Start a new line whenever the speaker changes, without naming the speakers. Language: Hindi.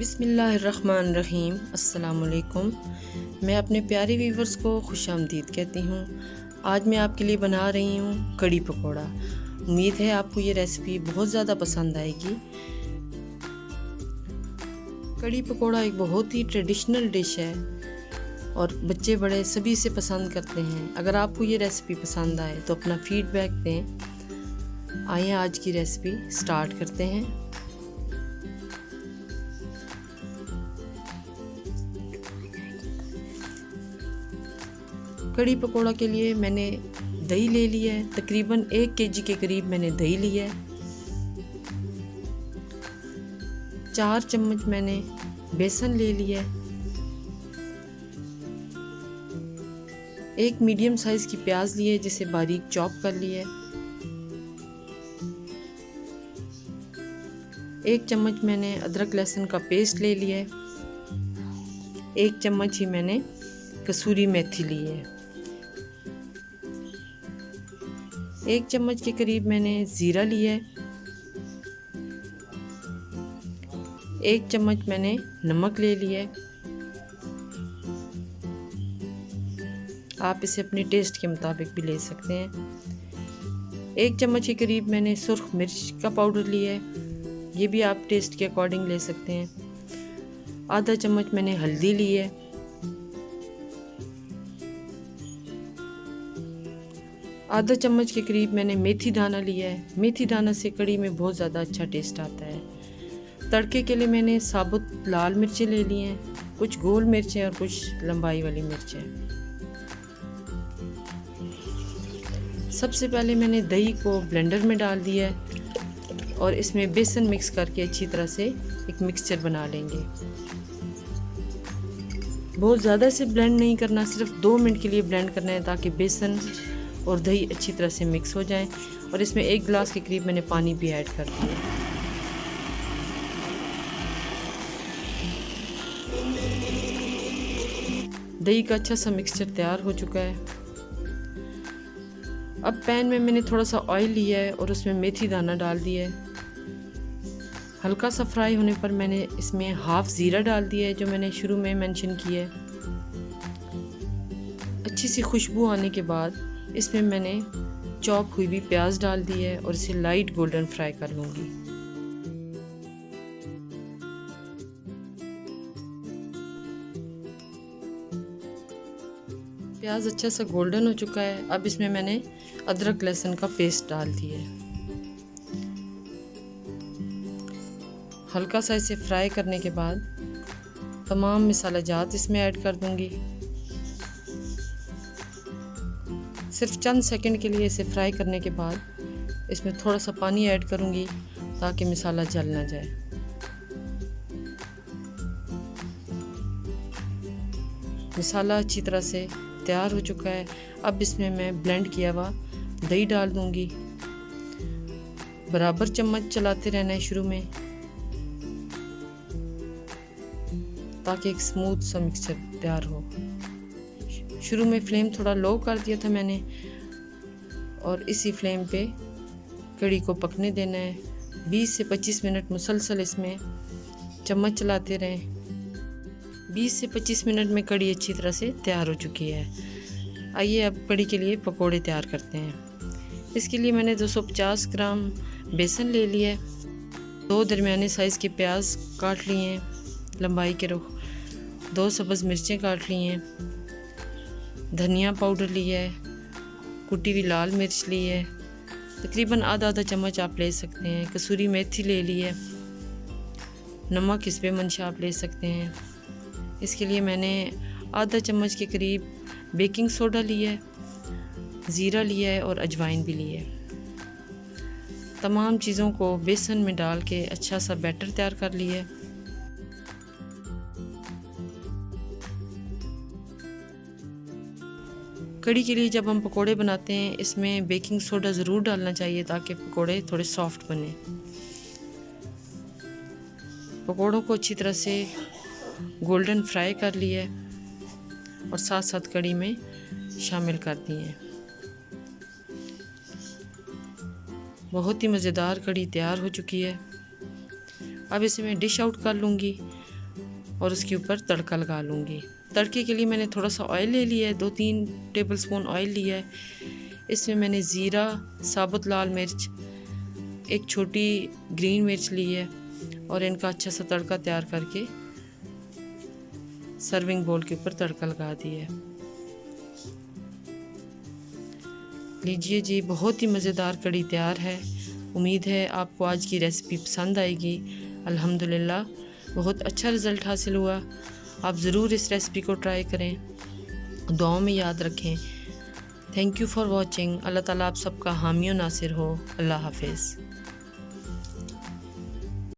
बिस्मिल्लाहिर्रहमानिर्रहीम। अस्सलामुअलैकुम। मैं अपने प्यारे व्यूवर्स को खुशामदीद कहती हूँ। आज मैं आपके लिए बना रही हूँ कड़ी पकोड़ा। उम्मीद है आपको ये रेसिपी बहुत ज़्यादा पसंद आएगी। कड़ी पकोड़ा एक बहुत ही ट्रेडिशनल डिश है और बच्चे बड़े सभी इसे पसंद करते हैं। अगर आपको ये रेसिपी पसंद आए तो अपना फीडबैक दें। आइए आज की रेसिपी स्टार्ट करते हैं। कड़ी पकोड़ा के लिए मैंने दही ले लिया है। तकरीबन 1 केजी के करीब मैंने दही लिया है। 4 चम्मच मैंने बेसन ले लिया है। 1 मीडियम साइज की प्याज ली है जिसे बारीक चॉप कर लिया है। 1 चम्मच मैंने अदरक लहसुन का पेस्ट ले लिया है। 1 चम्मच ही मैंने कसूरी मेथी ली है। 1 चम्मच के करीब मैंने ज़ीरा लिया है। 1 चम्मच मैंने नमक ले लिया है। आप इसे अपने टेस्ट के मुताबिक भी ले सकते हैं। 1 चम्मच के करीब मैंने सुर्ख मिर्च का पाउडर लिया है। ये भी आप टेस्ट के अकॉर्डिंग ले सकते हैं। आधा चम्मच मैंने हल्दी ली है। आधा चम्मच के करीब मैंने मेथी दाना लिया है। मेथी दाना से कड़ी में बहुत ज़्यादा अच्छा टेस्ट आता है। तड़के के लिए मैंने साबुत लाल मिर्चें ले ली हैं, कुछ गोल मिर्चें और कुछ लंबाई वाली मिर्चें। सबसे पहले मैंने दही को ब्लेंडर में डाल दिया है और इसमें बेसन मिक्स करके अच्छी तरह से एक मिक्सचर बना लेंगे। बहुत ज़्यादा से ब्लेंड नहीं करना, सिर्फ 2 मिनट के लिए ब्लेंड करना है ताकि बेसन और दही अच्छी तरह से मिक्स हो जाएं। और इसमें 1 गिलास के करीब मैंने पानी भी ऐड कर दिया। दही का अच्छा सा मिक्सचर तैयार हो चुका है। अब पैन में मैंने थोड़ा सा ऑयल लिया है और उसमें मेथी दाना डाल दिया है। हल्का सा फ्राई होने पर मैंने इसमें हाफ ज़ीरा डाल दिया है जो मैंने शुरू में मेंशन किया है। अच्छी सी खुशबू आने के बाद इसमें मैंने चॉप हुई भी प्याज डाल दी है और इसे लाइट गोल्डन फ्राई कर लूँगी। प्याज अच्छा सा गोल्डन हो चुका है। अब इसमें मैंने अदरक लहसुन का पेस्ट डाल दिया है। हल्का सा इसे फ्राई करने के बाद तमाम मसाला जात इसमें ऐड कर दूँगी। सिर्फ चंद सेकंड के लिए इसे फ्राई करने के बाद इसमें थोड़ा सा पानी ऐड करूंगी ताकि मसाला जल ना जाए। मसाला अच्छी तरह से तैयार हो चुका है। अब इसमें मैं ब्लेंड किया हुआ दही डाल दूंगी। बराबर चम्मच चलाते रहना है शुरू में ताकि एक स्मूथ सा मिक्सचर तैयार हो। शुरू में फ्लेम थोड़ा लो कर दिया था मैंने और इसी फ्लेम पे कड़ी को पकने देना है। 20 से 25 मिनट मुसलसल इसमें चम्मच चलाते रहें। 20 से 25 मिनट में कड़ी अच्छी तरह से तैयार हो चुकी है। आइए अब कड़ी के लिए पकोड़े तैयार करते हैं। इसके लिए मैंने 250 ग्राम बेसन ले लिया है। 2 दरमियाने साइज़ के प्याज काट लिए हैं लंबाई के रुख। 2 सब्ज़ मिर्चें काट ली हैं। धनिया पाउडर लिया है। कुटी हुई लाल मिर्च ली है। तकरीबन आधा चम्मच आप ले सकते हैं। कसूरी मेथी ले ली है। नमक इस पे मंशा आप ले सकते हैं। इसके लिए मैंने आधा चम्मच के करीब बेकिंग सोडा लिया है, ज़ीरा लिया है और अजवाइन भी लिया है। तमाम चीज़ों को बेसन में डाल के अच्छा सा बैटर तैयार कर लिया है। कड़ी के लिए जब हम पकोड़े बनाते हैं इसमें बेकिंग सोडा ज़रूर डालना चाहिए ताकि पकोड़े थोड़े सॉफ्ट बने। पकोड़ों को अच्छी तरह से गोल्डन फ्राई कर लिया और साथ साथ कड़ी में शामिल कर दिए। बहुत ही मज़ेदार कड़ी तैयार हो चुकी है। अब इसे मैं डिश आउट कर लूँगी। और उसके ऊपर तड़का लगा लूँगी। तड़के के लिए मैंने थोड़ा सा ऑयल ले लिया है, 2-3 टेबलस्पून ऑयल लिया है। इसमें मैंने ज़ीरा, साबुत लाल मिर्च, एक छोटी ग्रीन मिर्च ली है और इनका अच्छा सा तड़का तैयार करके सर्विंग बोल के ऊपर तड़का लगा दिया है। लीजिए जी, बहुत ही मज़ेदार कड़ी तैयार है। उम्मीद है आपको आज की रेसिपी पसंद आएगी। अल्हम्दुलिल्लाह बहुत अच्छा रिज़ल्ट हासिल हुआ। आप ज़रूर इस रेसिपी को ट्राई करें, दुआओं में याद रखें। Thank you for watching. Allah ताला आप सबका हामी और नासिर हो। अल्लाह हाफिज़।